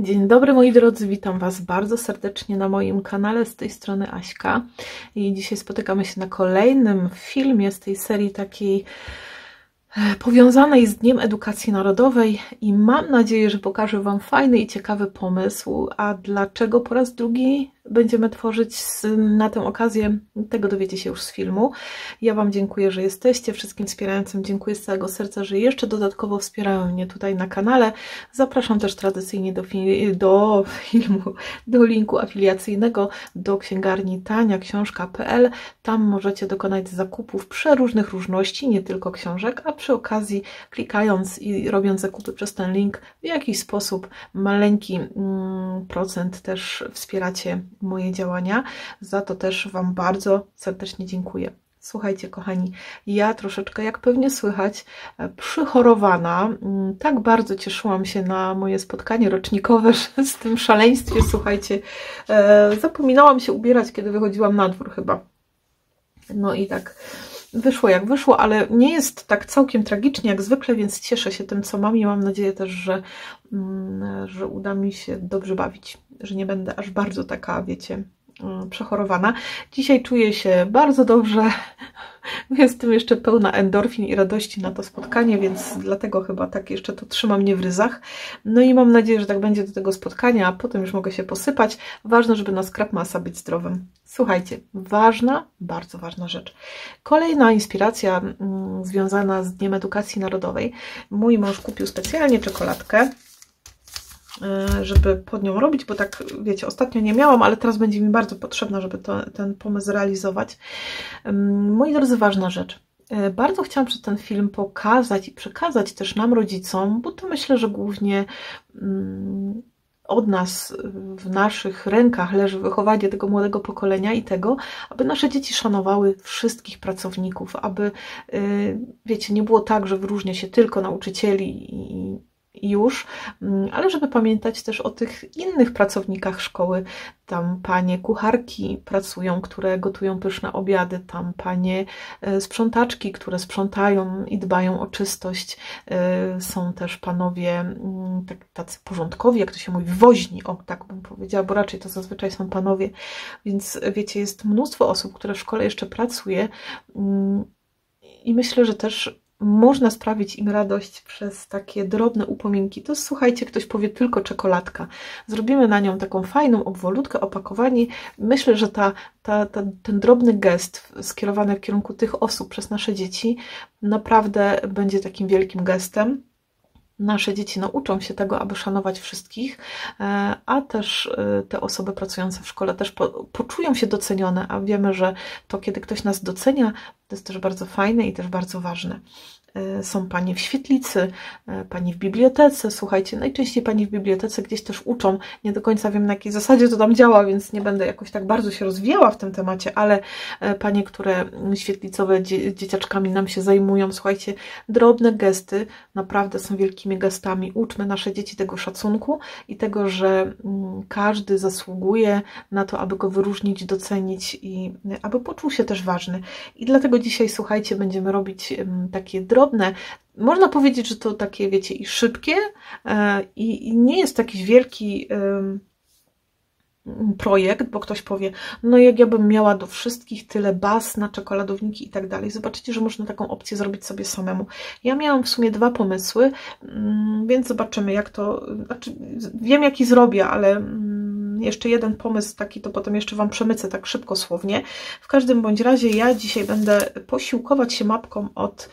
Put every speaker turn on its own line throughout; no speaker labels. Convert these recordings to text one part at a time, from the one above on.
Dzień dobry moi drodzy, witam Was bardzo serdecznie na moim kanale, z tej strony Aśka i dzisiaj spotykamy się na kolejnym filmie z tej serii takiej powiązanej z Dniem Edukacji Narodowej i mam nadzieję, że pokażę Wam fajny i ciekawy pomysł. A dlaczego po raz drugi będziemy tworzyć na tę okazję, tego dowiecie się już z filmu. Ja Wam dziękuję, że jesteście, wszystkim wspierającym dziękuję z całego serca, że jeszcze dodatkowo wspierają mnie tutaj na kanale. Zapraszam też tradycyjnie do filmu, do linku afiliacyjnego do księgarni taniaksiążka.pl. Tam możecie dokonać zakupów przeróżnych różności, nie tylko książek, a przy okazji klikając i robiąc zakupy przez ten link w jakiś sposób maleńki procent też wspieracie moje działania. Za to też Wam bardzo serdecznie dziękuję. Słuchajcie kochani, ja troszeczkę, jak pewnie słychać, przychorowana. Tak bardzo cieszyłam się na moje spotkanie rocznikowe, że z tym szaleństwie, słuchajcie, zapominałam się ubierać, kiedy wychodziłam na dwór chyba. No i tak wyszło jak wyszło, ale nie jest tak całkiem tragicznie jak zwykle, więc cieszę się tym, co mam i mam nadzieję też, że uda mi się dobrze bawić, że nie będę aż bardzo taka, wiecie, przechorowana. Dzisiaj czuję się bardzo dobrze, jestem jeszcze pełna endorfin i radości na to spotkanie, więc dlatego chyba tak jeszcze to trzyma mnie w ryzach. No i mam nadzieję, że tak będzie do tego spotkania, a potem już mogę się posypać. Ważne, żeby na skrap masa być zdrowym. Słuchajcie, ważna, bardzo ważna rzecz. Kolejna inspiracja związana z Dniem Edukacji Narodowej. Mój mąż kupił specjalnie czekoladkę, żeby pod nią robić, bo tak, wiecie, ostatnio nie miałam, ale teraz będzie mi bardzo potrzebna, żeby ten pomysł realizować. Moi drodzy, ważna rzecz. Bardzo chciałam przez ten film pokazać i przekazać też nam, rodzicom, bo to myślę, że głównie od nas, w naszych rękach leży wychowanie tego młodego pokolenia i tego, aby nasze dzieci szanowały wszystkich pracowników, aby, wiecie, nie było tak, że wyróżnia się tylko nauczycieli i już, ale żeby pamiętać też o tych innych pracownikach szkoły. Tam panie kucharki pracują, które gotują pyszne obiady, tam panie sprzątaczki, które sprzątają i dbają o czystość. Są też panowie tacy porządkowi, jak to się mówi, woźni, o tak bym powiedziała, bo raczej to zazwyczaj są panowie. Więc wiecie, jest mnóstwo osób, które w szkole jeszcze pracuje i myślę, że też można sprawić im radość przez takie drobne upominki. To słuchajcie, ktoś powie tylko czekoladka. Zrobimy na nią taką fajną obwolutkę, opakowanie. Myślę, że ten drobny gest skierowany w kierunku tych osób przez nasze dzieci naprawdę będzie takim wielkim gestem. Nasze dzieci nauczą się tego, aby szanować wszystkich, a też te osoby pracujące w szkole też poczują się docenione, a wiemy, że to, kiedy ktoś nas docenia, to jest też bardzo fajne i też bardzo ważne. Są panie w świetlicy, pani w bibliotece. Słuchajcie, najczęściej pani w bibliotece gdzieś też uczą. Nie do końca wiem, na jakiej zasadzie to tam działa, więc nie będę jakoś tak bardzo się rozwijała w tym temacie, ale panie, które świetlicowe dzieciaczkami nam się zajmują, słuchajcie, drobne gesty naprawdę są wielkimi gestami. Uczmy nasze dzieci tego szacunku i tego, że każdy zasługuje na to, aby go wyróżnić, docenić i aby poczuł się też ważny. I dlatego dzisiaj, słuchajcie, będziemy robić takie drobne, można powiedzieć, że to takie, wiecie, i szybkie, i nie jest jakiś wielki projekt, bo ktoś powie, no jak ja bym miała do wszystkich tyle baz na czekoladowniki i tak dalej. Zobaczycie, że można taką opcję zrobić sobie samemu. Ja miałam w sumie 2 pomysły, więc zobaczymy, jak to, znaczy wiem, jaki zrobię, ale jeszcze jeden pomysł taki, to potem jeszcze Wam przemycę tak szybko, słownie. W każdym bądź razie ja dzisiaj będę posiłkować się mapką od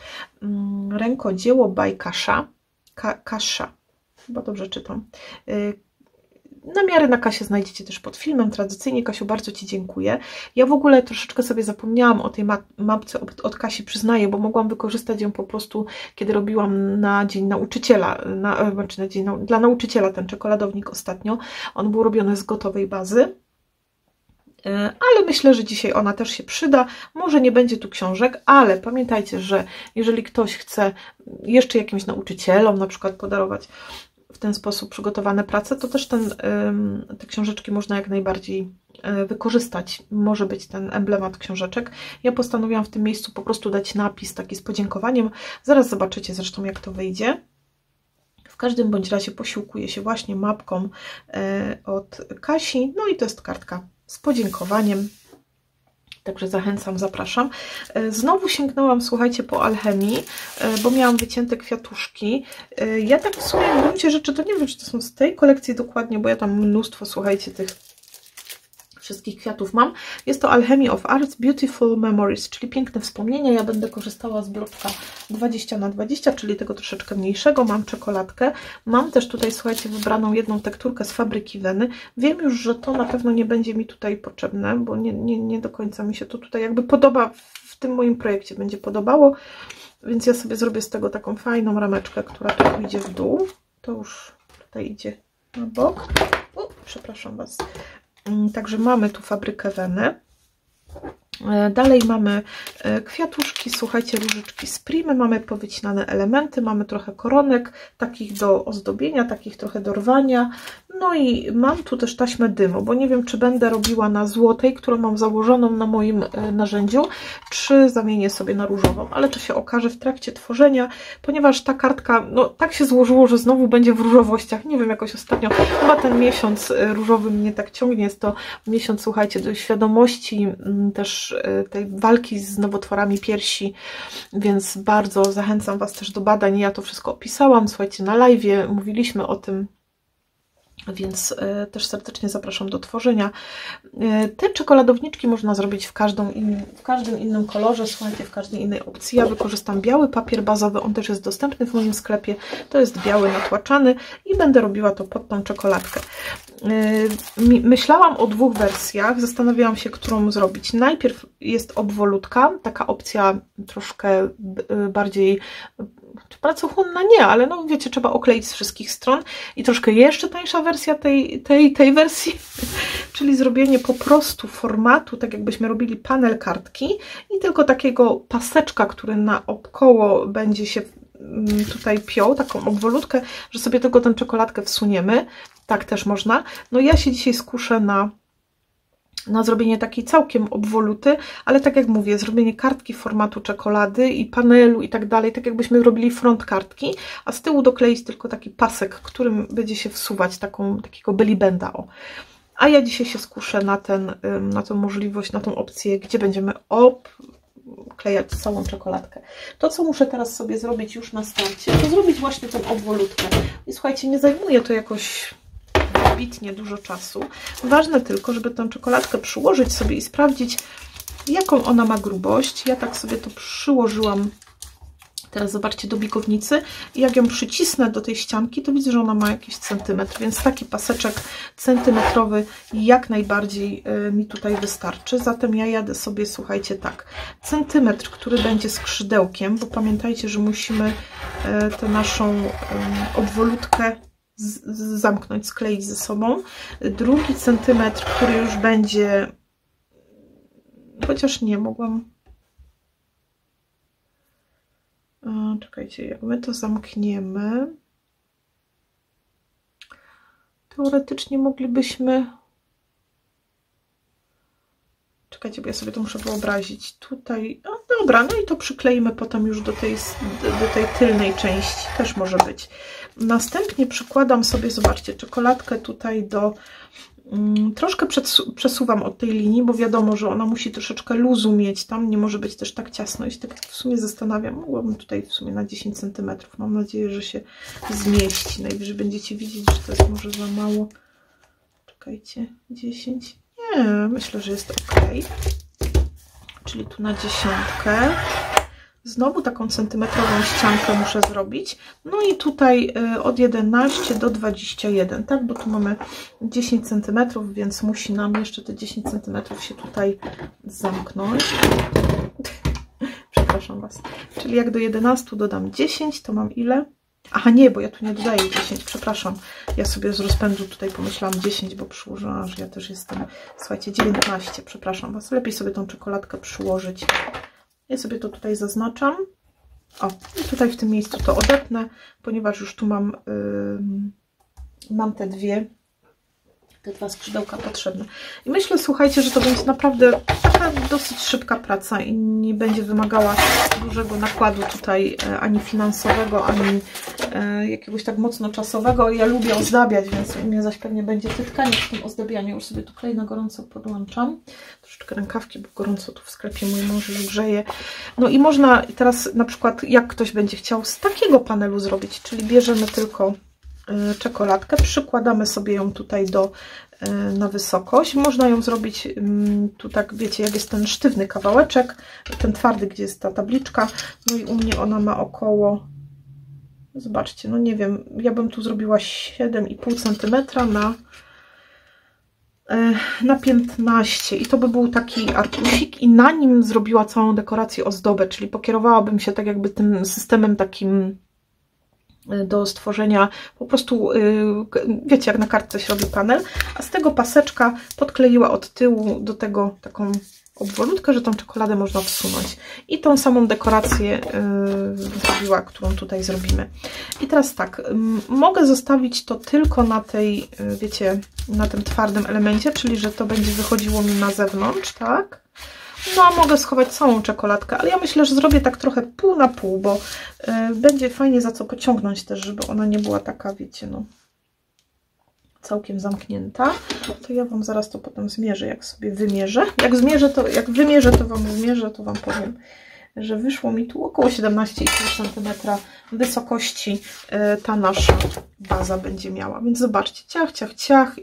Rękodzieło by Kasia. Chyba dobrze czytam. Namiary na Kasię znajdziecie też pod filmem. Tradycyjnie, Kasiu, bardzo Ci dziękuję. Ja w ogóle troszeczkę sobie zapomniałam o tej mapce od Kasi, przyznaję, bo mogłam wykorzystać ją po prostu, kiedy robiłam na Dzień Nauczyciela, dla nauczyciela ten czekoladownik ostatnio. On był robiony z gotowej bazy. Ale myślę, że dzisiaj ona też się przyda. Może nie będzie tu książek, ale pamiętajcie, że jeżeli ktoś chce jeszcze jakimś nauczycielom na przykład podarować w ten sposób przygotowane prace, to też te książeczki można jak najbardziej wykorzystać. Może być ten emblemat książeczek. Ja postanowiłam w tym miejscu po prostu dać napis taki z podziękowaniem. Zaraz zobaczycie zresztą, jak to wyjdzie. W każdym bądź razie posiłkuję się właśnie mapką od Kasi, no i to jest kartka z podziękowaniem. Także zachęcam, zapraszam. Znowu sięgnęłam, słuchajcie, po alchemii, bo miałam wycięte kwiatuszki. Ja tak w sumie w gruncie rzeczy to nie wiem, czy to są z tej kolekcji dokładnie, bo ja tam mnóstwo, słuchajcie, tych wszystkich kwiatów mam. Jest to Alchemy of Arts Beautiful Memories, czyli piękne wspomnienia. Ja będę korzystała z bloczka 20×20, czyli tego troszeczkę mniejszego. Mam czekoladkę. Mam też tutaj, słuchajcie, wybraną jedną tekturkę z fabryki Weny. Wiem już, że to na pewno nie będzie mi tutaj potrzebne, bo nie do końca mi się to tutaj jakby podoba, w tym moim projekcie będzie podobało, więc ja sobie zrobię z tego taką fajną rameczkę, która tu idzie w dół. To już tutaj idzie na bok. Przepraszam Was. Także mamy tu fabrykę Weny. Dalej mamy kwiatuszki, słuchajcie, różyczki z Primy, mamy powycinane elementy, mamy trochę koronek, takich do ozdobienia, takich trochę do rwania. No i mam tu też taśmę dymu, bo nie wiem, czy będę robiła na złotej, którą mam założoną na moim narzędziu, czy zamienię sobie na różową, ale to się okaże w trakcie tworzenia, ponieważ ta kartka, no tak się złożyło, że znowu będzie w różowościach. Nie wiem, jakoś ostatnio, chyba ten miesiąc różowy mnie tak ciągnie, jest to miesiąc, słuchajcie, do świadomości też tej walki z nowotworami piersi, więc bardzo zachęcam Was też do badań. Ja to wszystko opisałam, słuchajcie, na live'ie mówiliśmy o tym, więc też serdecznie zapraszam do tworzenia. Te czekoladowniczki można zrobić w każdym innym kolorze, słuchajcie, w każdej innej opcji. Ja wykorzystam biały papier bazowy, on też jest dostępny w moim sklepie. To jest biały natłaczany i będę robiła to pod tą czekoladkę. Myślałam o dwóch wersjach, zastanawiałam się, którą zrobić. Najpierw jest obwolutka, taka opcja troszkę bardziej pracochłonna, nie, ale no wiecie, trzeba okleić z wszystkich stron i troszkę jeszcze tańsza wersja tej wersji, czyli zrobienie po prostu formatu, tak jakbyśmy robili panel kartki i tylko takiego paseczka, który naokoło będzie się tutaj piął, taką obwolutkę, że sobie tylko tę czekoladkę wsuniemy. Tak też można. No ja się dzisiaj skuszę na zrobienie takiej całkiem obwoluty, ale tak jak mówię, zrobienie kartki formatu czekolady i panelu i tak dalej, tak jakbyśmy robili front kartki, a z tyłu dokleić tylko taki pasek, którym będzie się wsuwać takiego bellybenda. A ja dzisiaj się skuszę na tę możliwość, na tą opcję, gdzie będziemy klejać całą czekoladkę. To, co muszę teraz sobie zrobić już na starcie, to zrobić właśnie tą obwolutkę. I słuchajcie, nie zajmuje to jakoś wybitnie dużo czasu. Ważne tylko, żeby tę czekoladkę przyłożyć sobie i sprawdzić, jaką ona ma grubość. Ja tak sobie to przyłożyłam teraz, zobaczcie, do bikownicy i jak ją przycisnę do tej ścianki, to widzę, że ona ma jakiś centymetr, więc taki paseczek centymetrowy jak najbardziej mi tutaj wystarczy. Zatem ja jadę sobie, słuchajcie, tak, centymetr, który będzie skrzydełkiem, bo pamiętajcie, że musimy tę naszą obwolutkę zamknąć, skleić ze sobą. Drugi centymetr, który już będzie, chociaż nie, mogłam, czekajcie, jak my to zamkniemy, teoretycznie moglibyśmy, czekajcie, bo ja sobie to muszę wyobrazić, tutaj, no dobra, no i to przykleimy potem już do tej tylnej części, też może być. Następnie przykładam sobie, zobaczcie, czekoladkę tutaj troszkę przesuwam od tej linii, bo wiadomo, że ona musi troszeczkę luzu mieć, tam nie może być też tak ciasno. I się tak w sumie zastanawiam, mogłabym tutaj w sumie na 10 cm. Mam nadzieję, że się zmieści. Najwyżej będziecie widzieć, że to jest może za mało. Czekajcie, 10. Nie, myślę, że jest ok. Czyli tu na 10. Znowu taką centymetrową ściankę muszę zrobić. No i tutaj od 11 do 21, tak? Bo tu mamy 10 cm, więc musi nam jeszcze te 10 cm się tutaj zamknąć. Przepraszam Was. Czyli jak do 11 dodam 10, to mam ile? Aha, nie, bo ja tu nie dodaję 10, przepraszam. Ja sobie z rozpędu tutaj pomyślałam 10, bo przyłożyłam, że ja też jestem, słuchajcie, 19, przepraszam Was. Lepiej sobie tą czekoladkę przyłożyć. Ja sobie to tutaj zaznaczam. O, i tutaj w tym miejscu to odetnę, ponieważ już tu mam te dwie te 2 skrzydełka potrzebne. I myślę, słuchajcie, że to będzie naprawdę taka dosyć szybka praca i nie będzie wymagała dużego nakładu tutaj ani finansowego, ani jakiegoś tak mocno czasowego. Ja lubię ozdabiać, więc u mnie zaś pewnie będzie tytkanie w tym ozdabianiu. Już sobie tu klej na gorąco podłączam. Troszeczkę rękawki, bo gorąco tu w sklepie mój mąż już grzeje. No i można teraz na przykład, jak ktoś będzie chciał z takiego panelu zrobić, czyli bierzemy tylko czekoladkę, przykładamy sobie ją tutaj na wysokość. Można ją zrobić tu tak, wiecie, jak jest ten sztywny kawałeczek, ten twardy, gdzie jest ta tabliczka. No i u mnie ona ma około, zobaczcie, no nie wiem, ja bym tu zrobiła 7,5 cm na 15 i to by był taki arkusik i na nim zrobiła całą dekorację, ozdobę, czyli pokierowałabym się tak jakby tym systemem takim do stworzenia, po prostu, wiecie, jak na kartce się robi panel, a z tego paseczka podkleiła od tyłu do tego taką obwolutkę, że tą czekoladę można wsunąć. I tą samą dekorację zrobiła, którą tutaj zrobimy. I teraz tak, mogę zostawić to tylko na tej, wiecie, na tym twardym elemencie, czyli że to będzie wychodziło mi na zewnątrz, tak? No, a mogę schować całą czekoladkę, ale ja myślę, że zrobię tak trochę pół na pół, bo będzie fajnie za co pociągnąć też, żeby ona nie była taka, wiecie, no, całkiem zamknięta. To ja Wam zaraz to potem zmierzę, jak sobie wymierzę. Jak wymierzę, to Wam powiem, że wyszło mi tu około 17,5 cm wysokości ta nasza baza będzie miała. Więc zobaczcie, ciach, ciach, ciach. I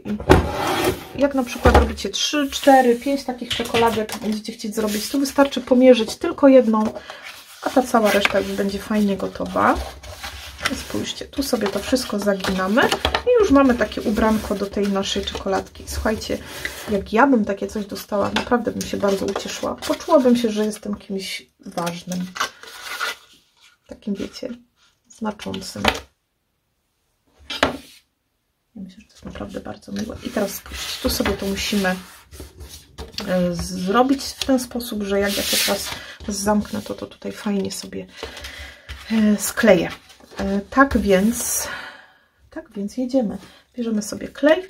jak na przykład robicie 3, 4, 5 takich czekoladek, będziecie chcieć zrobić, to wystarczy pomierzyć tylko jedną, a ta cała reszta już będzie fajnie gotowa. Spójrzcie, tu sobie to wszystko zaginamy i już mamy takie ubranko do tej naszej czekoladki. Słuchajcie, jak ja bym takie coś dostała, naprawdę bym się bardzo ucieszyła. Poczułabym się, że jestem kimś ważnym. Takim, wiecie, znaczącym. Ja myślę, że to jest naprawdę bardzo miłe. I teraz spójrzcie, tu sobie to musimy zrobić w ten sposób, że jak ja to teraz zamknę, to tutaj fajnie sobie skleję. Tak więc jedziemy. Bierzemy sobie klej.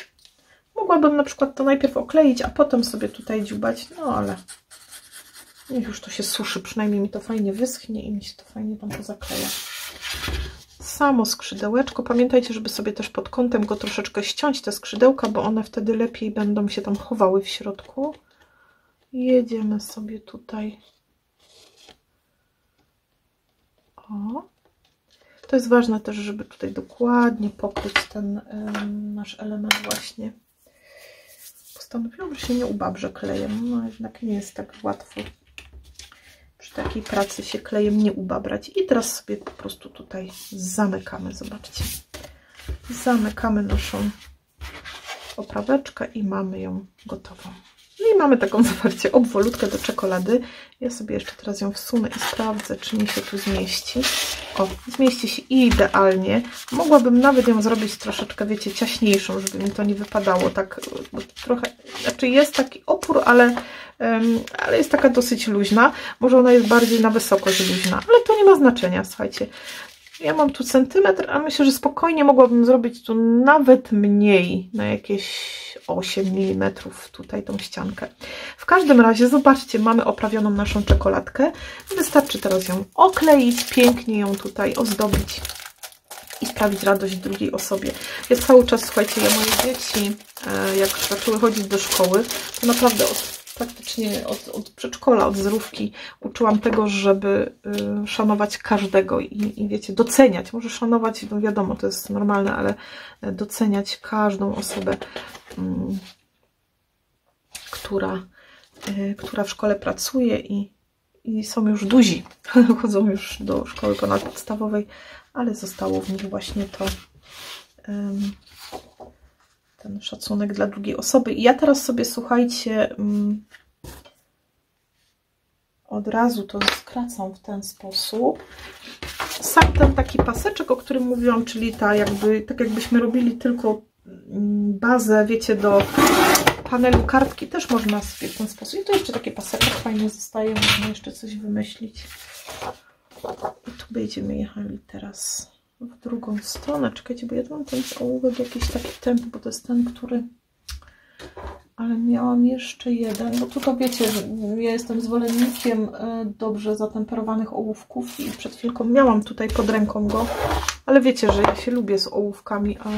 Mogłabym na przykład to najpierw okleić, a potem sobie tutaj dziubać, no ale niech już to się suszy, przynajmniej mi to fajnie wyschnie i mi się to fajnie tam pozakleja. Samo skrzydełeczko. Pamiętajcie, żeby sobie też pod kątem go troszeczkę ściąć, te skrzydełka, bo one wtedy lepiej będą się tam chowały w środku. Jedziemy sobie tutaj. O. To jest ważne też, żeby tutaj dokładnie pokryć ten nasz element właśnie. Postanowiłam, że się nie ubabrze klejem, no jednak nie jest tak łatwo przy takiej pracy się klejem nie ubabrać. I teraz sobie po prostu tutaj zamykamy, zobaczcie. Zamykamy naszą opraweczkę i mamy ją gotową. No i mamy taką, zobaczcie, obwolutkę do czekolady. Ja sobie jeszcze teraz ją wsunę i sprawdzę, czy mi się tu zmieści. O, zmieści się idealnie. Mogłabym nawet ją zrobić troszeczkę, wiecie, ciaśniejszą, żeby mi to nie wypadało tak trochę. Znaczy jest taki opór, ale jest taka dosyć luźna. Może ona jest bardziej na wysokość luźna, ale to nie ma znaczenia, słuchajcie. Ja mam tu centymetr, a myślę, że spokojnie mogłabym zrobić tu nawet mniej, na jakieś 8 mm tutaj tą ściankę. W każdym razie, zobaczcie, mamy oprawioną naszą czekoladkę. Wystarczy teraz ją okleić, pięknie ją tutaj ozdobić i sprawić radość drugiej osobie. Ja cały czas, słuchajcie, moje dzieci, jak zaczęły chodzić do szkoły, to naprawdę praktycznie od przedszkola, od zerówki uczyłam tego, żeby szanować każdego i wiecie, doceniać. Może szanować, no wiadomo, to jest normalne, ale doceniać każdą osobę, która w szkole pracuje i są już duzi, chodzą już do szkoły ponadpodstawowej, ale zostało w nich właśnie to ten szacunek dla drugiej osoby. I ja teraz sobie, słuchajcie, od razu to skracam w ten sposób. Sam ten taki paseczek, o którym mówiłam, czyli tak jakbyśmy robili tylko bazę, wiecie, do panelu kartki, też można sobie w ten sposób. I to jeszcze taki paseczek fajnie zostaje, można jeszcze coś wymyślić. I tu będziemy jechali teraz w drugą stronę. Czekajcie, bo ja tu mam ten ołówek jakiś taki temp, bo to jest ten, który Ale miałam jeszcze jeden, bo tu to wiecie, że ja jestem zwolennikiem dobrze zatemperowanych ołówków i przed chwilką miałam tutaj pod ręką go, ale wiecie, że ja się lubię z ołówkami, a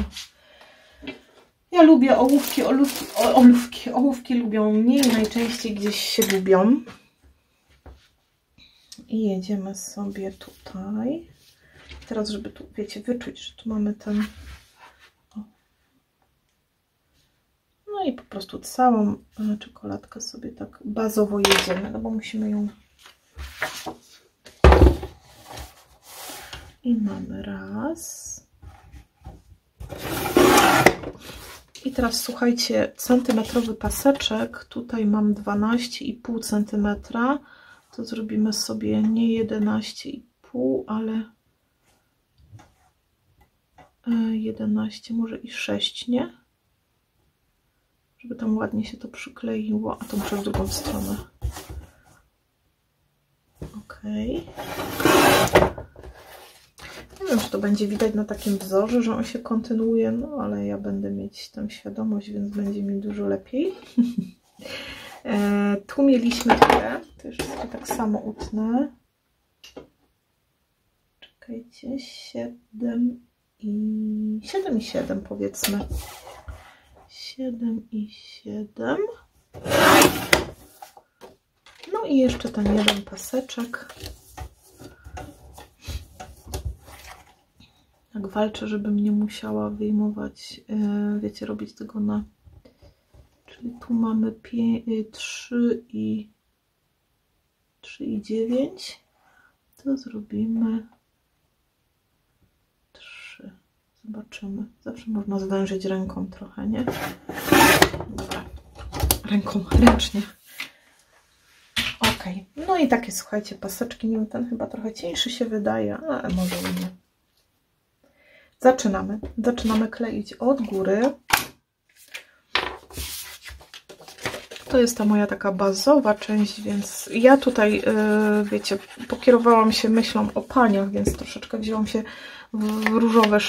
ja lubię ołówki, ołówki lubią mnie i najczęściej gdzieś się lubią. I jedziemy sobie tutaj. Teraz, żeby tu, wiecie, wyczuć, że tu mamy ten... No i po prostu całą czekoladkę sobie tak bazowo jedziemy, no bo musimy ją... I mamy raz. I teraz słuchajcie, centymetrowy paseczek, tutaj mam 12,5 cm, to zrobimy sobie nie 11,5, ale 11, może i 6, nie? Żeby tam ładnie się to przykleiło, a to muszę w drugą stronę. Ok. Nie wiem, czy to będzie widać na takim wzorze, że on się kontynuuje, no ale ja będę mieć tam świadomość, więc będzie mi dużo lepiej. Tu mieliśmy tyle, to jeszcze sobie tak samo utnę. Czekajcie, 7 i 7 powiedzmy. 7 i 7. No i jeszcze ten jeden paseczek. Tak walczę, żebym nie musiała wyjmować, wiecie, robić tego na... Czyli tu mamy 3 i 9. To zrobimy 3. Zobaczymy. Zawsze można zwężyć ręką trochę, nie? Dobra. Ręcznie. Ok. No i takie, słuchajcie, paseczki. Nie wiem, ten chyba trochę cieńszy się wydaje, ale może i nie. Zaczynamy kleić od góry. To jest ta moja taka bazowa część, więc ja tutaj, wiecie, pokierowałam się myślą o paniach, więc troszeczkę wzięłam się w różowe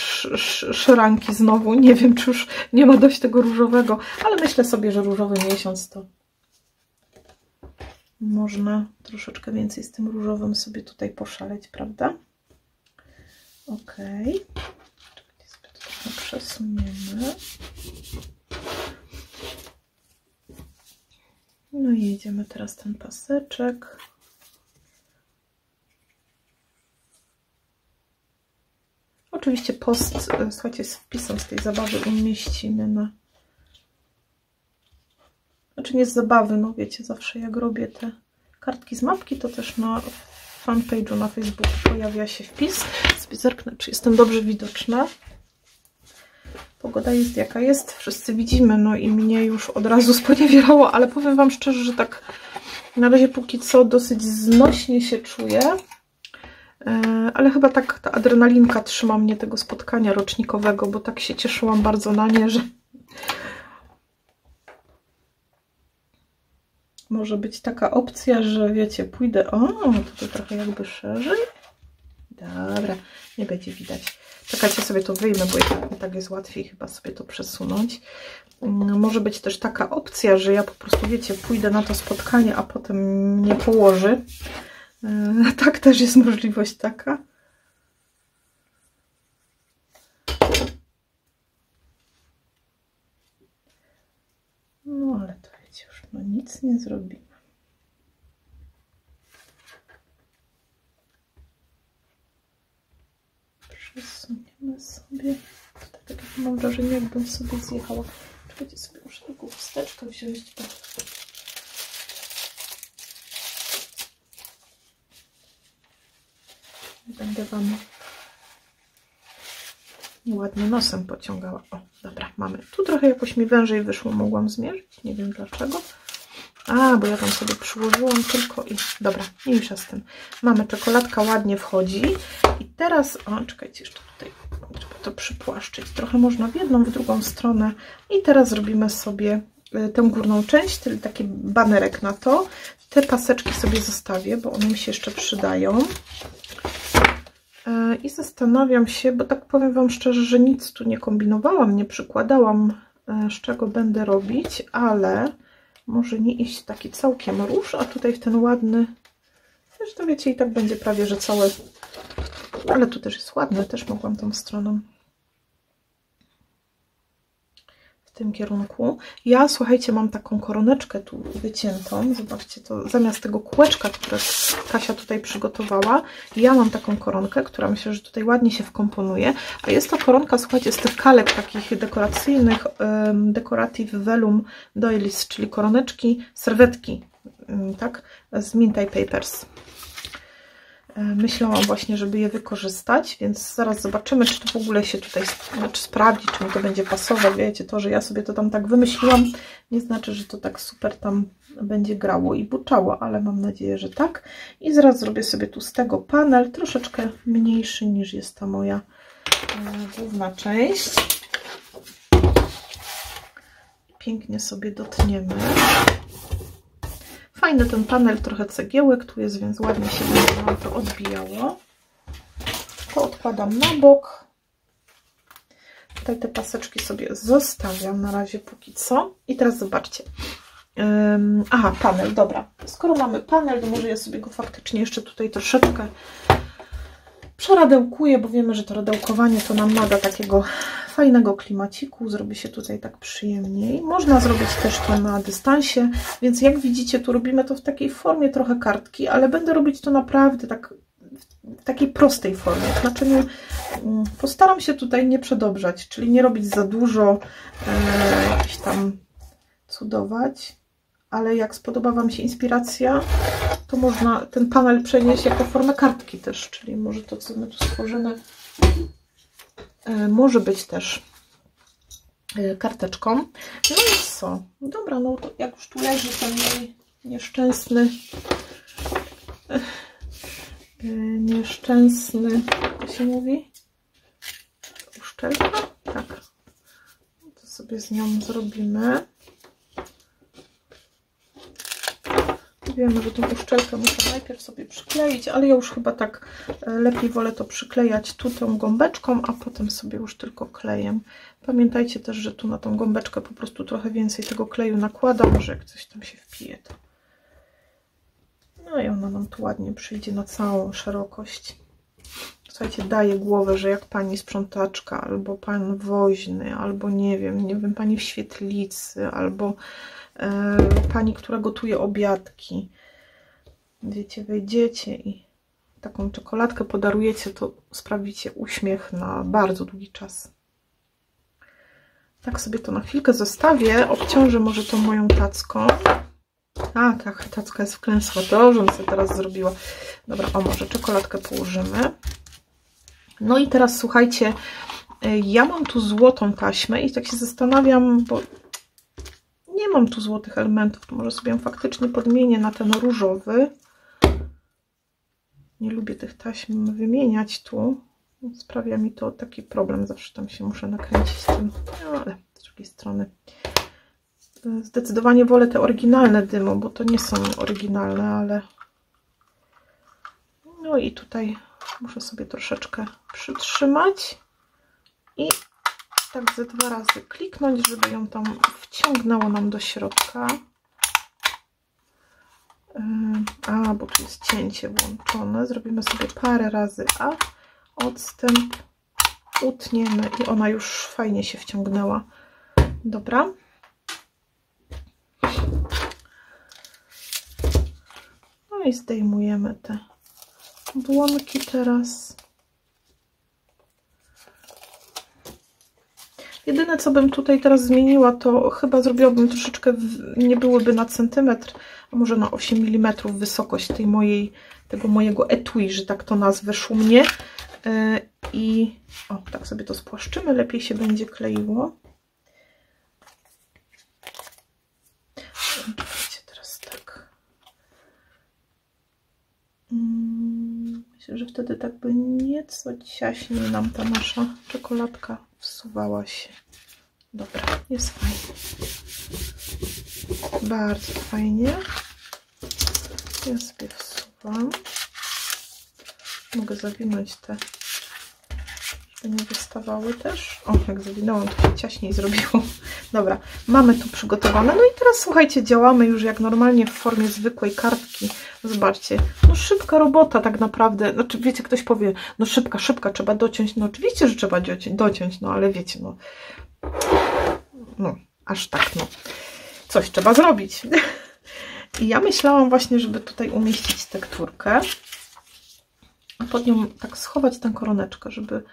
szranki znowu. Nie wiem, czy już nie ma dość tego różowego, ale myślę sobie, że różowy miesiąc to można troszeczkę więcej z tym różowym sobie tutaj poszaleć, prawda? Ok. Czekajcie, sobie to trochę przesuniemy. No i jedziemy teraz ten paseczek. Oczywiście post, słuchajcie, z wpisem z tej zabawy umieścimy na... Znaczy nie z zabawy, no wiecie, zawsze jak robię te kartki z mapki, to też na fanpage'u na Facebooku pojawia się wpis. Sobie zerknę, czy jestem dobrze widoczna. Pogoda jest jaka jest, wszyscy widzimy, no i mnie już od razu sponiewierało, ale powiem Wam szczerze, że tak na razie póki co dosyć znośnie się czuję, ale chyba tak ta adrenalinka trzyma mnie tego spotkania rocznikowego, bo tak się cieszyłam bardzo na nie, że może być taka opcja, że wiecie, pójdę, o, tutaj trochę jakby szerzej. Dobra, nie będzie widać. Czekajcie, sobie to wyjmę, bo i tak jest łatwiej chyba sobie to przesunąć. Może być też taka opcja, że ja po prostu, wiecie, pójdę na to spotkanie, a potem mnie położy. Tak też jest możliwość taka. No ale to wiecie, już no nic nie zrobimy. Przesuniemy sobie. Tak jak mam wrażenie, jakbym sobie zjechała. Czekajcie, sobie muszę taką chusteczkę wziąć. Bo... Będę Wam nieładnie nosem pociągała. O, dobra, mamy. Tu trochę jakoś mi wężej wyszło, mogłam zmierzyć. Nie wiem dlaczego. A, bo ja tam sobie przyłożyłam tylko i... Dobra, mniejsza z tym. Mamy, czekoladka ładnie wchodzi. I teraz... O, czekajcie, jeszcze tutaj trzeba to przypłaszczyć. Trochę można w jedną, w drugą stronę. I teraz zrobimy sobie tę górną część, czyli taki banerek na to. Te paseczki sobie zostawię, bo one mi się jeszcze przydają. I zastanawiam się, bo tak powiem Wam szczerze, że nic tu nie kombinowałam, nie przykładałam z czego będę robić, ale może nie iść taki całkiem róż, a tutaj w ten ładny, też to wiecie, i tak będzie prawie, że całe, ale tu też jest ładne, też mogłam tą stroną. W tym kierunku. Ja, słuchajcie, mam taką koroneczkę tu wyciętą. Zobaczcie, to zamiast tego kółeczka, które Kasia tutaj przygotowała, ja mam taką koronkę, która myślę, że tutaj ładnie się wkomponuje. A jest to koronka, słuchajcie, z tych kalek takich dekoracyjnych, Decorative Vellum Doilies, czyli koroneczki, serwetki, tak, z Minty Papers. Myślałam właśnie, żeby je wykorzystać, więc zaraz zobaczymy, czy to w ogóle się tutaj, znaczy sprawdzi, czy mi to będzie pasować. Wiecie, to, że ja sobie to tam tak wymyśliłam, nie znaczy, że to tak super tam będzie grało i buczało, ale mam nadzieję, że tak. I zaraz zrobię sobie tu z tego panel, troszeczkę mniejszy niż jest ta moja główna część. Pięknie sobie dotniemy. Fajny ten panel, trochę cegiełek tu jest, więc ładnie się będzie nam to odbijało. To odkładam na bok. Tutaj te paseczki sobie zostawiam na razie póki co. I teraz zobaczcie. Aha, panel, dobra. Skoro mamy panel, to może ja sobie go faktycznie jeszcze tutaj troszeczkę przeradełkuję, bo wiemy, że to radełkowanie to nam nada takiego fajnego klimaciku, zrobi się tutaj tak przyjemniej. Można zrobić też to na dystansie, więc jak widzicie, tu robimy to w takiej formie trochę kartki, ale będę robić to naprawdę tak w takiej prostej formie. W znaczeniu postaram się tutaj nie przedobrzać, czyli nie robić za dużo, jakiś tam cudować, ale jak spodoba Wam się inspiracja, to można ten panel przenieść jako formę kartki też, czyli może to, co my tu stworzymy, może być też karteczką. No i co? Dobra, no to jak już tu leży ten mój nieszczęsny, jak to się mówi? Uszczelka? Tak. To sobie z nią zrobimy. Wiemy, że tą uszczelkę muszę najpierw sobie przykleić, ale ja już chyba tak lepiej wolę to przyklejać tu tą gąbeczką, a potem sobie już tylko klejem. Pamiętajcie też, że tu na tą gąbeczkę po prostu trochę więcej tego kleju nakładam, że jak coś tam się wpije, to... No i ona nam tu ładnie przyjdzie na całą szerokość. Słuchajcie, daje głowę, że jak pani sprzątaczka, albo pan woźny, albo nie wiem, pani w świetlicy, albo pani, która gotuje obiadki. Wiecie, wejdziecie i taką czekoladkę podarujecie, to sprawicie uśmiech na bardzo długi czas. Tak sobie to na chwilkę zostawię. Obciążę może tą moją tacką. A, ta tacka jest wklęsła. To, żebym sobie teraz zrobiła. Dobra, o, może czekoladkę położymy. No i teraz słuchajcie, ja mam tu złotą taśmę i tak się zastanawiam, bo nie mam tu złotych elementów, to może sobie ją faktycznie podmienię na ten różowy. Nie lubię tych taśm wymieniać tu. Sprawia mi to taki problem, zawsze tam się muszę nakręcić z tym, no, ale z drugiej strony zdecydowanie wolę te oryginalne dymy, bo to nie są oryginalne, ale no i tutaj muszę sobie troszeczkę przytrzymać i tak ze 2 razy kliknąć, żeby ją tam wciągnęło nam do środka. A, bo tu jest cięcie włączone. Zrobimy sobie parę razy odstęp, utniemy i ona już fajnie się wciągnęła. Dobra. No i zdejmujemy te błonki teraz. Jedyne, co bym tutaj teraz zmieniła, to chyba zrobiłabym troszeczkę, nie byłyby na centymetr, a może na 8 mm wysokość tego mojego etui, że tak to nazwę szumnie. I o, tak sobie to spłaszczymy, lepiej się będzie kleiło. Słuchajcie, teraz tak. Myślę, że wtedy tak by nieco ciaśniej nam ta nasza czekoladka wsuwała się. Dobra, jest fajnie. Bardzo fajnie. Ja sobie wsuwam. Mogę zawinąć te, żeby nie wystawały też. O, jak zawinęłam, to się ciaśniej zrobiło. Dobra, mamy tu przygotowane. No i teraz słuchajcie, działamy już jak normalnie w formie zwykłej kartki. Zobaczcie, no szybka robota tak naprawdę. Znaczy, wiecie, ktoś powie, no szybka, trzeba dociąć. No oczywiście, że trzeba dociąć, no ale wiecie, no aż tak, no. Coś trzeba zrobić. I ja myślałam właśnie, żeby tutaj umieścić tekturkę, a pod nią tak schować tę koroneczkę, żeby,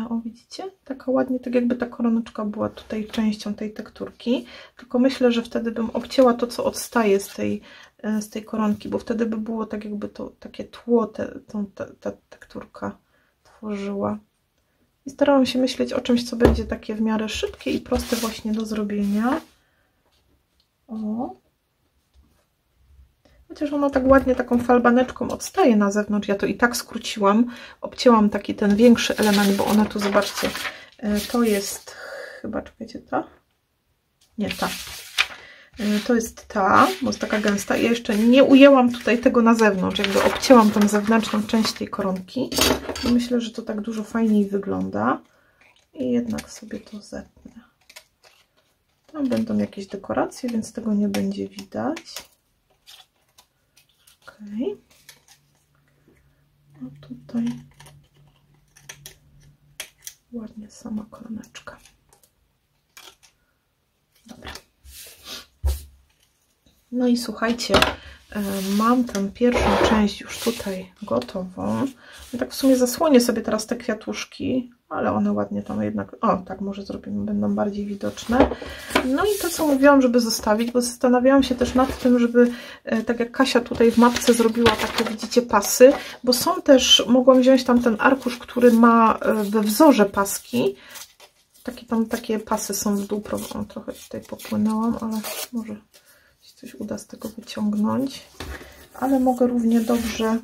o widzicie, taka ładnie, tak jakby ta koroneczka była tutaj częścią tej tekturki, tylko myślę, że wtedy bym obcięła to, co odstaje z tej koronki, bo wtedy by było tak jakby to takie tło, ta tekturka tworzyła. I starałam się myśleć o czymś, co będzie takie w miarę szybkie i proste właśnie do zrobienia. O. Chociaż ona tak ładnie taką falbaneczką odstaje na zewnątrz. Ja to i tak skróciłam. Obcięłam taki ten większy element, bo ona tu, zobaczcie, to jest chyba, czekajcie, ta? Nie, ta. To jest ta, bo jest taka gęsta. Ja jeszcze nie ujęłam tutaj tego na zewnątrz. Jakby obcięłam tą zewnętrzną część tej koronki. I myślę, że to tak dużo fajniej wygląda. I jednak sobie to zetnę. Tam będą jakieś dekoracje, więc tego nie będzie widać. Okay. A tutaj ładnie sama koroneczka. Dobra. No i słuchajcie, mam tę pierwszą część już tutaj gotową. I tak w sumie zasłonię sobie teraz te kwiatuszki, ale one ładnie tam jednak, o tak może zrobimy, będą bardziej widoczne. No i to, co mówiłam, żeby zostawić, bo zastanawiałam się też nad tym, żeby, tak jak Kasia tutaj w mapce zrobiła takie, widzicie, pasy, bo są też, mogłam wziąć tam ten arkusz, który ma we wzorze paski. Takie pasy są w dół, trochę tutaj popłynęłam, ale może się coś uda z tego wyciągnąć. Ale mogę równie dobrze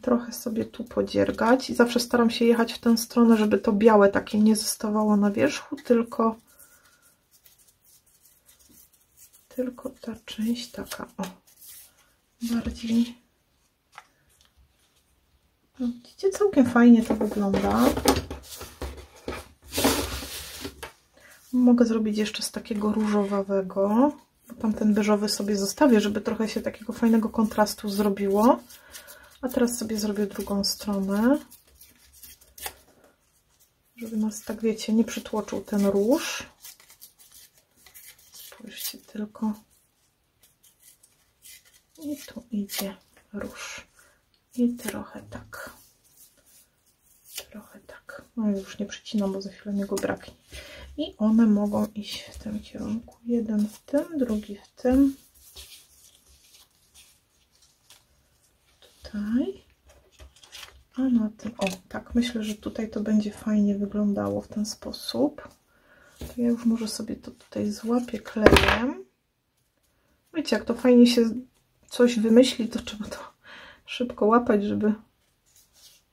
trochę sobie tu podziergać i zawsze staram się jechać w tę stronę, żeby to białe takie nie zostawało na wierzchu, tylko ta część taka, o, bardziej, no, widzicie, całkiem fajnie to wygląda. Mogę zrobić jeszcze z takiego różowawego, bo tam ten beżowy sobie zostawię, żeby trochę się takiego fajnego kontrastu zrobiło. A teraz sobie zrobię drugą stronę, żeby nas, tak wiecie, nie przytłoczył ten róż. Spójrzcie tylko. I tu idzie róż. I trochę tak. Trochę tak. No już nie przycinam, bo za chwilę mi go braknie. I one mogą iść w tym kierunku. Jeden w tym, drugi w tym. Tutaj. A na tym, o tak, myślę, że tutaj to będzie fajnie wyglądało w ten sposób. To ja już może sobie to tutaj złapię klejem. Wiecie, jak to fajnie się coś wymyśli, to trzeba to szybko łapać, żeby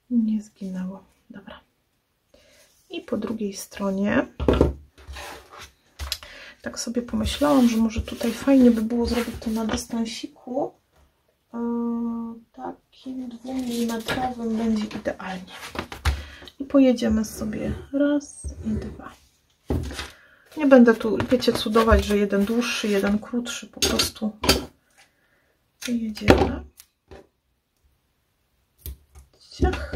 nie zginęło. Dobra. I po drugiej stronie tak sobie pomyślałam, że może tutaj fajnie by było zrobić to na dystansiku. Takim 2 mm będzie idealnie. I pojedziemy sobie raz i dwa. Nie będę tu, wiecie, cudować, że jeden dłuższy, jeden krótszy, po prostu jedziemy. Ciach.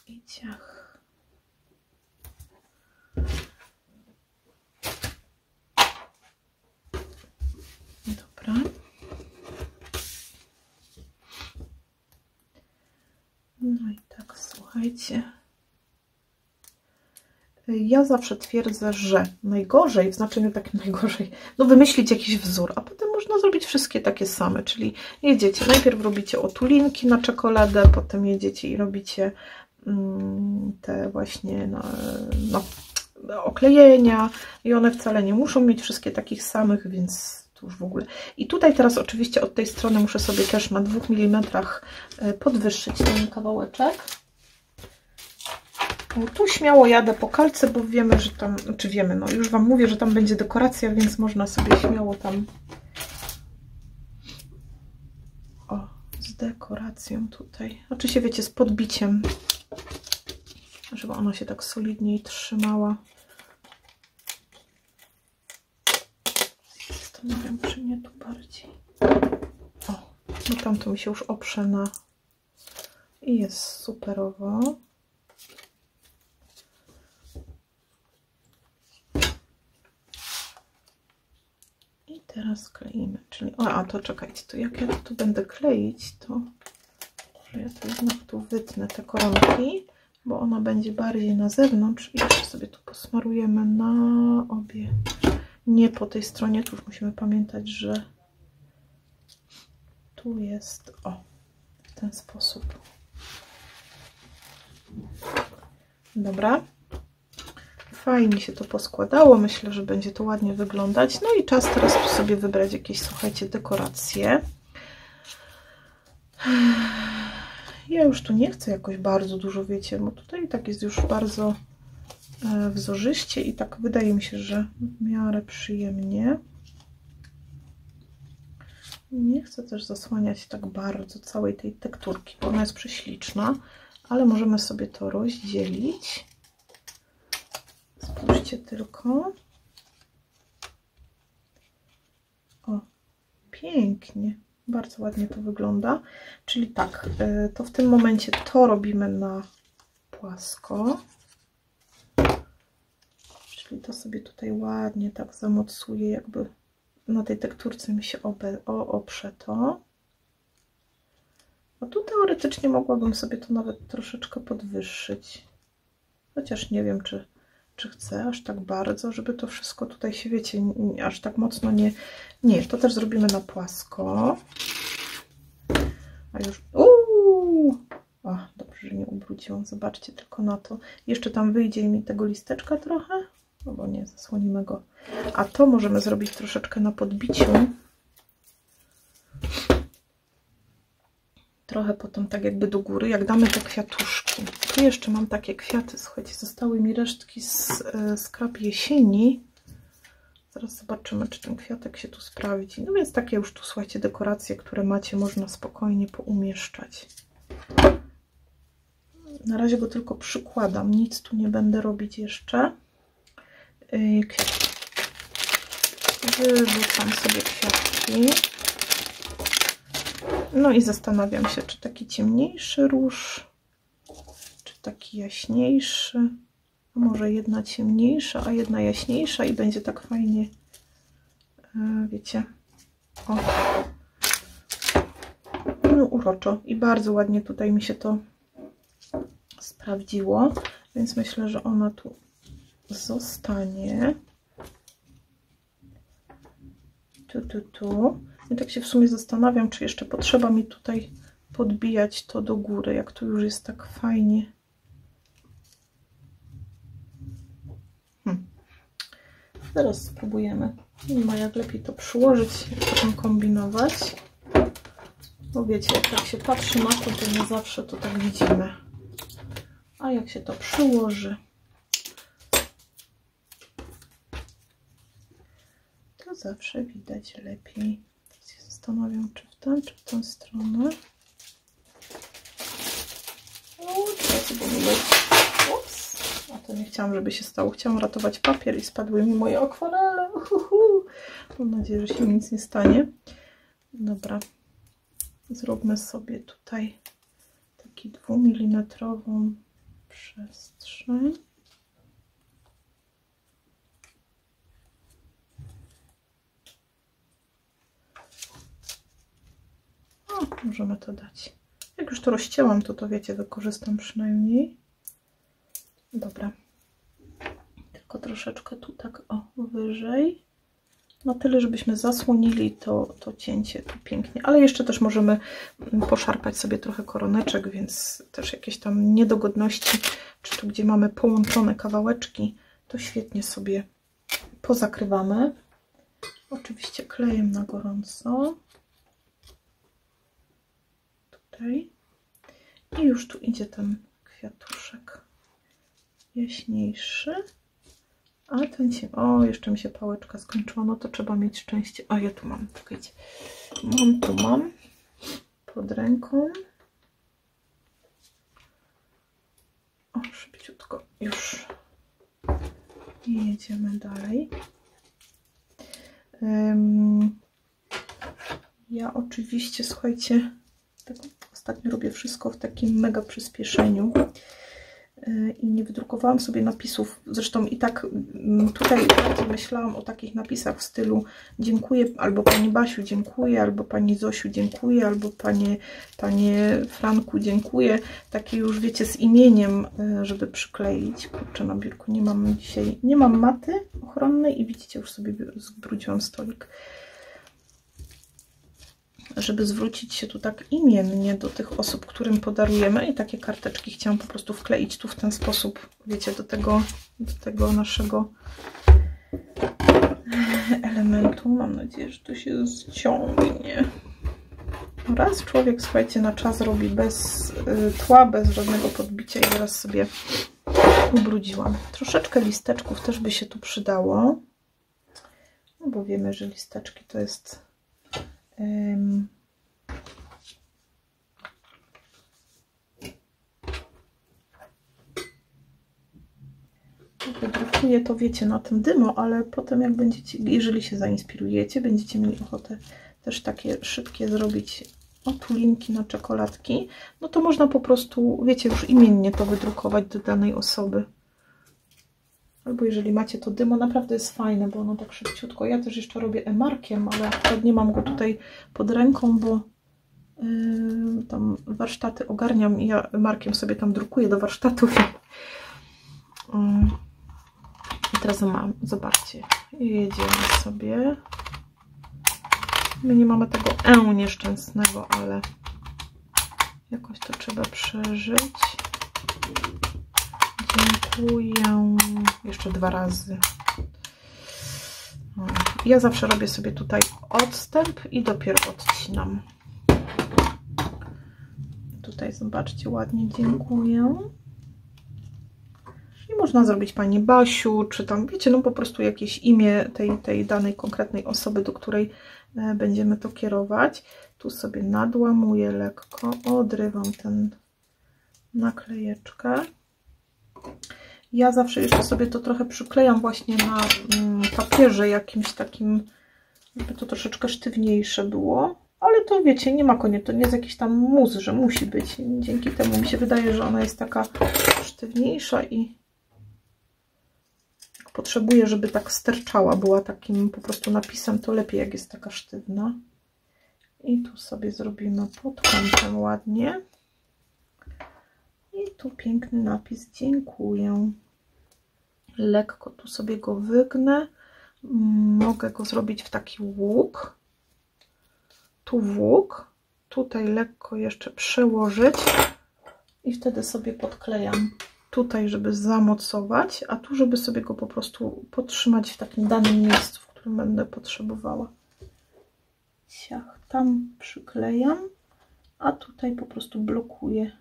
I ciach. Dobra. No i tak, słuchajcie. Ja zawsze twierdzę, że najgorzej, w znaczeniu takim najgorzej, no wymyślić jakiś wzór, a potem można zrobić wszystkie takie same, czyli jedziecie, najpierw robicie otulinki na czekoladę, potem jedziecie i robicie te właśnie no, oklejenia i one wcale nie muszą mieć wszystkie takich samych, więc tu już w ogóle. I tutaj teraz oczywiście od tej strony muszę sobie też na 2 mm podwyższyć ten kawałeczek. Tu śmiało jadę po kalce, bo wiemy, że tam, czy wiemy, no już Wam mówię, że tam będzie dekoracja, więc można sobie śmiało tam z dekoracją tutaj. Oczywiście wiecie, z podbiciem, żeby ona się tak solidniej trzymała. Zastanawiam, czy nie tu bardziej. O, no tam to mi się już oprze na... I jest superowo. I teraz kleimy, czyli... a to czekajcie, to jak ja tu będę kleić, to ja to jednak tu wytnę te koronki, bo ona będzie bardziej na zewnątrz i jeszcze sobie tu posmarujemy na obie. Nie po tej stronie, tu już musimy pamiętać, że tu jest, o, w ten sposób. Dobra. Fajnie się to poskładało, myślę, że będzie to ładnie wyglądać. No i czas teraz sobie wybrać jakieś, słuchajcie, dekoracje. Ja już tu nie chcę jakoś bardzo dużo, wiecie, bo tutaj tak jest już bardzo wzorzyście i tak wydaje mi się, że w miarę przyjemnie. Nie chcę też zasłaniać tak bardzo całej tej tekturki, bo ona jest prześliczna, ale możemy sobie to rozdzielić. Spójrzcie tylko. O, pięknie. Bardzo ładnie to wygląda. Czyli tak, to w tym momencie to robimy na płasko. Czyli to sobie tutaj ładnie tak zamocuję, jakby na tej tekturce mi się oprze to. A tu teoretycznie mogłabym sobie to nawet troszeczkę podwyższyć. Chociaż nie wiem, czy chcę aż tak bardzo, żeby to wszystko tutaj się, wiecie, aż tak mocno nie... Nie, to też zrobimy na płasko. A już... O, dobrze, że nie ubrudziłam. Zobaczcie tylko na to. Jeszcze tam wyjdzie mi tego listeczka trochę. No bo nie, zasłonimy go. A to możemy zrobić troszeczkę na podbiciu. Trochę potem tak jakby do góry, jak damy te kwiatuszki. Tu jeszcze mam takie kwiaty, słuchajcie, zostały mi resztki z krap jesieni. Zaraz zobaczymy, czy ten kwiatek się tu sprawdzi. No więc takie już tu, słuchajcie, dekoracje, które macie, można spokojnie poumieszczać. Na razie go tylko przykładam, nic tu nie będę robić jeszcze. Kwiatki. Wyrzucam sobie kwiatki. No i zastanawiam się, czy taki ciemniejszy róż, czy taki jaśniejszy. A może jedna ciemniejsza, a jedna jaśniejsza i będzie tak fajnie, wiecie, o, no uroczo i bardzo ładnie tutaj mi się to sprawdziło, więc myślę, że ona tu zostanie. Tu. I tak się w sumie zastanawiam, czy jeszcze potrzeba mi tutaj podbijać to do góry, jak tu już jest tak fajnie. Zaraz spróbujemy. Nie ma jak lepiej to przyłożyć, potem kombinować. Bo wiecie, jak tak się patrzy na to, to nie zawsze to tak widzimy. A jak się to przyłoży, to zawsze widać lepiej. Teraz się zastanawiam, czy w tę, czy w tę stronę. Ups. A to nie chciałam, żeby się stało. Chciałam ratować papier i spadły mi moje akwarele. Mam nadzieję, że się nic nie stanie. Dobra. Zróbmy sobie tutaj taki 2 mm przestrzeń. O, możemy to dać. Jak już to rozcięłam, to wiecie, wykorzystam przynajmniej. Dobra. Tylko troszeczkę tu tak o wyżej. Na tyle, żebyśmy zasłonili to cięcie tu pięknie. Ale jeszcze też możemy poszarpać sobie trochę koroneczek, więc też jakieś tam niedogodności, czy tu gdzie mamy połączone kawałeczki, to świetnie sobie pozakrywamy. Oczywiście klejem na gorąco. Tutaj. I już tu idzie ten kwiatuszek jaśniejszy. A ten się... O, jeszcze mi się pałeczka skończyła. No to trzeba mieć szczęście. O, ja tu mam. Czekajcie. Mam. Pod ręką. O, szybciutko. wszystko już. I jedziemy dalej. Ja oczywiście, słuchajcie, tak ostatnio robię wszystko w takim mega przyspieszeniu i nie wydrukowałam sobie napisów. Zresztą i tak tutaj bardziej myślałam o takich napisach w stylu dziękuję, albo Pani Basiu dziękuję, albo Pani Zosiu dziękuję, albo Panie Franku dziękuję. Takie już wiecie z imieniem, żeby przykleić. Kurczę, na biurku nie mam dzisiaj, nie mam maty ochronnej i widzicie, już sobie zbrudziłam stolik. Żeby zwrócić się tu tak imiennie do tych osób, którym podarujemy, i takie karteczki chciałam po prostu wkleić tu w ten sposób, wiecie, do tego naszego elementu. Mam nadzieję, że to się ściągnie. Raz człowiek, słuchajcie, na czas robi bez tła, bez żadnego podbicia i zaraz sobie ubrudziłam. Troszeczkę listeczków też by się tu przydało, no bo wiemy, że listeczki to jest wydrukuję to, wiecie, na tym dymo, ale potem jak będziecie, jeżeli się zainspirujecie, będziecie mieli ochotę też takie szybkie zrobić otulinki na czekoladki, no to można po prostu, wiecie, już imiennie to wydrukować do danej osoby. Albo jeżeli macie to dymo, naprawdę jest fajne, bo ono tak szybciutko. Ja też jeszcze robię e-markiem, ale akurat nie mam go tutaj pod ręką, bo tam warsztaty ogarniam i ja e-markiem sobie tam drukuję do warsztatów. I teraz zobaczcie, jedziemy sobie. My nie mamy tego nieszczęsnego, ale jakoś to trzeba przeżyć. Dziękuję. Jeszcze 2 razy. Ja zawsze robię sobie tutaj odstęp i dopiero odcinam. Tutaj zobaczcie, ładnie dziękuję. I można zrobić Pani Basiu, czy tam, wiecie, no po prostu jakieś imię tej danej konkretnej osoby, do której będziemy to kierować. Tu sobie nadłamuję lekko, odrywam tę naklejeczkę. Ja zawsze jeszcze sobie to trochę przyklejam właśnie na papierze jakimś takim, żeby to troszeczkę sztywniejsze było. Ale to wiecie, nie ma koniec, to nie jest jakiś tam mus, że musi być. Dzięki temu mi się wydaje, że ona jest taka sztywniejsza i jak potrzebuję, żeby tak sterczała, była takim po prostu napisem, to lepiej jak jest taka sztywna. I tu sobie zrobimy pod kątem ładnie. I tu piękny napis, dziękuję. Lekko tu sobie go wygnę. Mogę go zrobić w taki łuk. Tu w łuk. Tutaj lekko jeszcze przełożyć. I wtedy sobie podklejam tutaj, żeby zamocować, a tu, żeby sobie go po prostu podtrzymać w takim danym miejscu, w którym będę potrzebowała. Siach, tam przyklejam, a tutaj po prostu blokuję.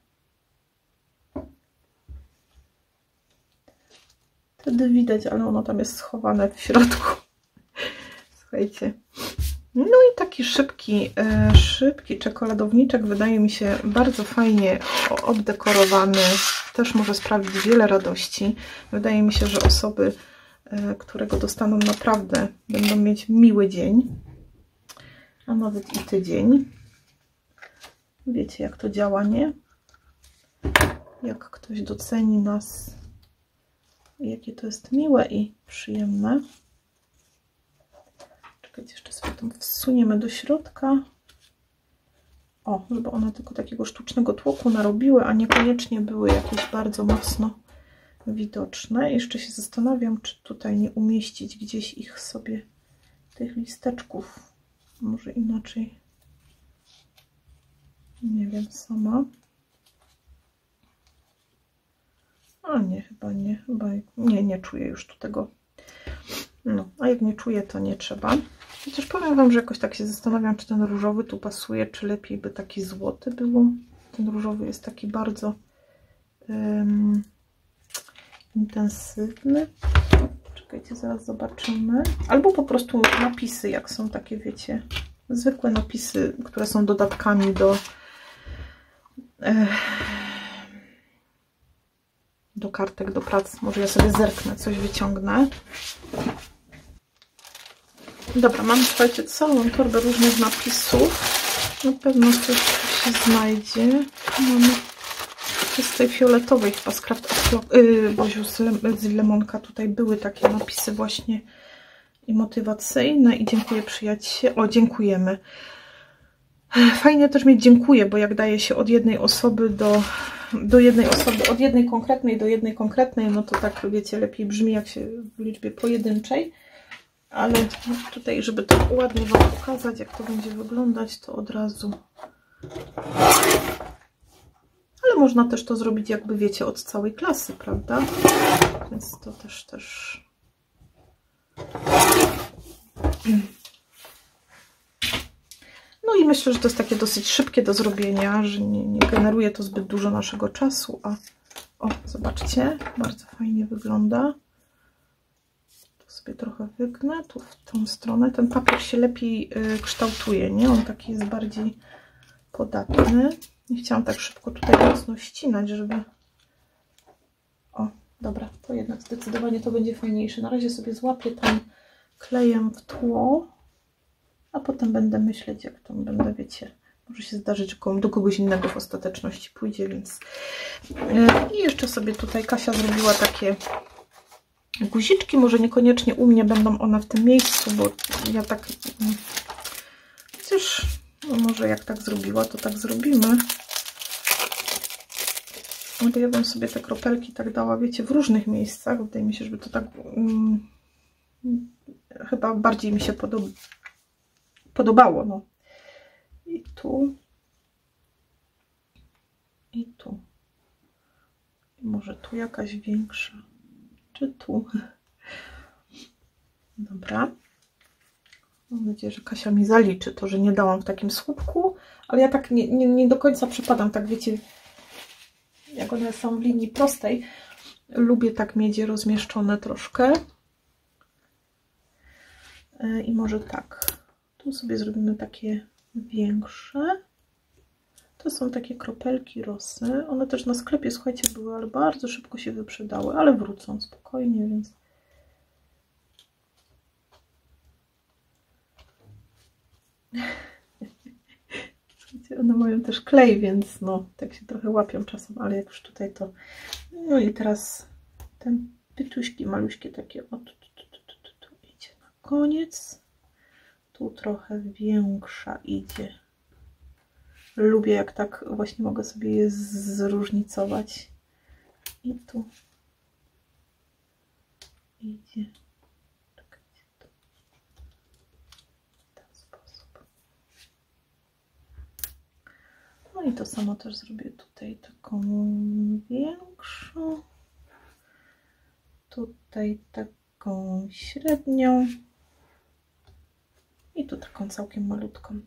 Wtedy widać, ale ono tam jest schowane w środku. Słuchajcie. No i taki szybki czekoladowniczek wydaje mi się bardzo fajnie obdekorowany. Też może sprawić wiele radości. Wydaje mi się, że osoby, które go dostaną, naprawdę będą mieć miły dzień. A nawet i tydzień. Wiecie, jak to działa, nie? Jak ktoś doceni nas, jakie to jest miłe i przyjemne. Czekajcie, jeszcze sobie to wsuniemy do środka. O, żeby one tylko takiego sztucznego tłoku narobiły, a niekoniecznie były jakieś bardzo mocno widoczne. Jeszcze się zastanawiam, czy tutaj nie umieścić gdzieś ich sobie, tych listeczków. Może inaczej. Nie wiem sama. A nie, chyba nie. Nie czuję już tu tego. No, a jak nie czuję, to nie trzeba. Chociaż powiem Wam, że jakoś tak się zastanawiam, czy ten różowy tu pasuje, czy lepiej by taki złoty było. Ten różowy jest taki bardzo intensywny. Czekajcie, zaraz zobaczymy. Albo po prostu napisy, jak są takie, wiecie, zwykłe napisy, które są dodatkami do kartek do prac. Może ja sobie zerknę, coś wyciągnę. Dobra, mam, słuchajcie, całą torbę różnych napisów. Na pewno coś się znajdzie. Mamy z tej fioletowej chyba z Craft Boziu, z Lemonka. Tutaj były takie napisy właśnie i motywacyjne. I dziękuję przyjaciel. O, dziękujemy. Fajnie też mieć dziękuję, bo jak daje się od jednej osoby do jednej osoby, od jednej konkretnej do jednej konkretnej, no to tak, wiecie, lepiej brzmi jak się w liczbie pojedynczej. Ale tutaj, żeby to ładnie Wam pokazać, jak to będzie wyglądać, to od razu. Ale można też to zrobić, jakby wiecie, od całej klasy, prawda? Więc to też. No i myślę, że to jest takie dosyć szybkie do zrobienia, że nie generuje to zbyt dużo naszego czasu. A o, zobaczcie, bardzo fajnie wygląda. Sobie trochę wygnę, tu w tą stronę. Ten papier się lepiej kształtuje, nie? On taki jest bardziej podatny. Nie chciałam tak szybko tutaj mocno ścinać, żeby... O, dobra, to jednak zdecydowanie to będzie fajniejsze. Na razie sobie złapię tam klejem w tło, a potem będę myśleć, jak tam będę, wiecie, może się zdarzyć, że do kogoś innego w ostateczności pójdzie, więc... I jeszcze sobie tutaj Kasia zrobiła takie guziczki, może niekoniecznie u mnie będą one w tym miejscu, bo ja tak, chociaż no może jak tak zrobiła, to tak zrobimy. Ale ja bym sobie te kropelki tak dała, wiecie, w różnych miejscach. Wydaje mi się, żeby to tak chyba bardziej mi się podobało. No. I tu. I tu. I może tu jakaś większa. Czy tu? Dobra. Mam nadzieję, że Kasia mi zaliczy to, że nie dałam w takim słupku, ale ja tak nie do końca przypadam, tak wiecie, jak one są w linii prostej. Lubię tak mieć je rozmieszczone troszkę. I może tak. Tu sobie zrobimy takie większe. To są takie kropelki rosy. One też na sklepie, słuchajcie, były, ale bardzo szybko się wyprzedały, ale wrócą spokojnie, więc... Słuchajcie, one mają też klej, więc no, tak się trochę łapią czasem, ale jak już tutaj to... No i teraz te pytuśki maluśkie takie, o, tu idzie na koniec. Tu trochę większa idzie. Lubię, jak tak właśnie mogę sobie je zróżnicować. I tu idzie. Czekajcie, tu. W ten sposób. No i to samo też zrobię tutaj taką większą. Tutaj taką średnią. I tu taką całkiem malutką.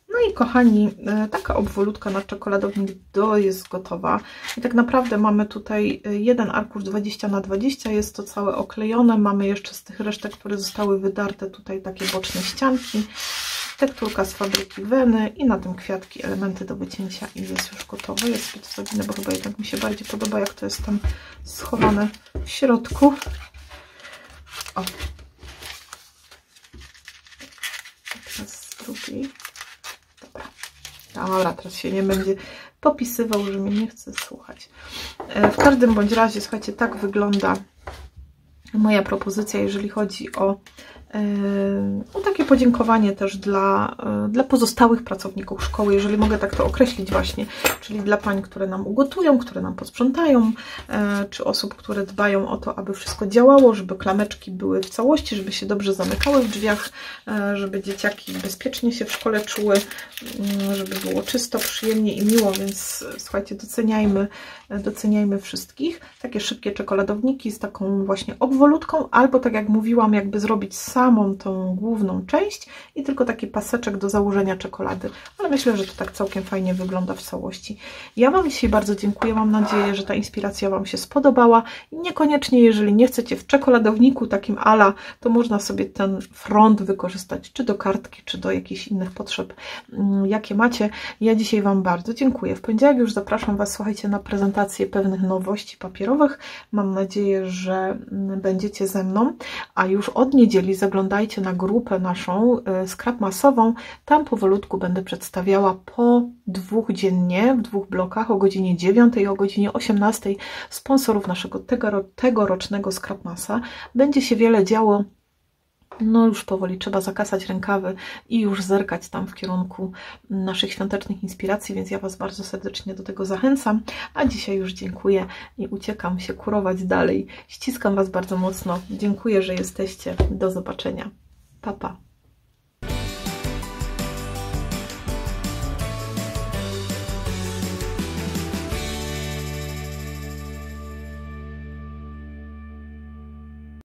No i kochani, taka obwolutka na czekoladownik jest gotowa. I tak naprawdę mamy tutaj jeden arkusz 20 na 20, jest to całe oklejone. Mamy jeszcze z tych resztek, które zostały wydarte, tutaj takie boczne ścianki. Tekturka z fabryki Weny i na tym kwiatki, elementy do wycięcia i jest już gotowe. Jest sobie to zawinę, bo chyba jednak mi się bardziej podoba, jak to jest tam schowane w środku. O. Teraz z drugiej. Dobra, teraz się nie będzie popisywał, że mnie nie chce słuchać. W każdym bądź razie, słuchajcie, tak wygląda moja propozycja, jeżeli chodzi o takie podziękowanie też dla pozostałych pracowników szkoły, jeżeli mogę tak to określić właśnie, czyli dla pań, które nam ugotują, które nam posprzątają, czy osób, które dbają o to, aby wszystko działało, żeby klameczki były w całości, żeby się dobrze zamykały w drzwiach, żeby dzieciaki bezpiecznie się w szkole czuły, żeby było czysto, przyjemnie i miło, więc słuchajcie, doceniajmy wszystkich. Takie szybkie czekoladowniki z taką właśnie obwolutką, albo tak jak mówiłam, jakby zrobić sam samą tą główną część i tylko taki paseczek do założenia czekolady, ale myślę, że to tak całkiem fajnie wygląda w całości. Ja Wam dzisiaj bardzo dziękuję, mam nadzieję, że ta inspiracja Wam się spodobała i niekoniecznie, jeżeli nie chcecie w czekoladowniku takim ala, to można sobie ten front wykorzystać, czy do kartki, czy do jakichś innych potrzeb, jakie macie. Ja dzisiaj Wam bardzo dziękuję. W poniedziałek już zapraszam Was, słuchajcie, na prezentację pewnych nowości papierowych. Mam nadzieję, że będziecie ze mną, a już od niedzieli zaglądajcie na grupę naszą scrapmasową. Tam powolutku będę przedstawiała po 2 dziennie, w 2 blokach, o godzinie 9 i o godzinie 18 sponsorów naszego tegorocznego scrapmasa. Będzie się wiele działo. No już powoli trzeba zakasać rękawy i już zerkać tam w kierunku naszych świątecznych inspiracji, więc ja Was bardzo serdecznie do tego zachęcam. A dzisiaj już dziękuję i uciekam się kurować dalej. Ściskam Was bardzo mocno. Dziękuję, że jesteście. Do zobaczenia. Pa, pa.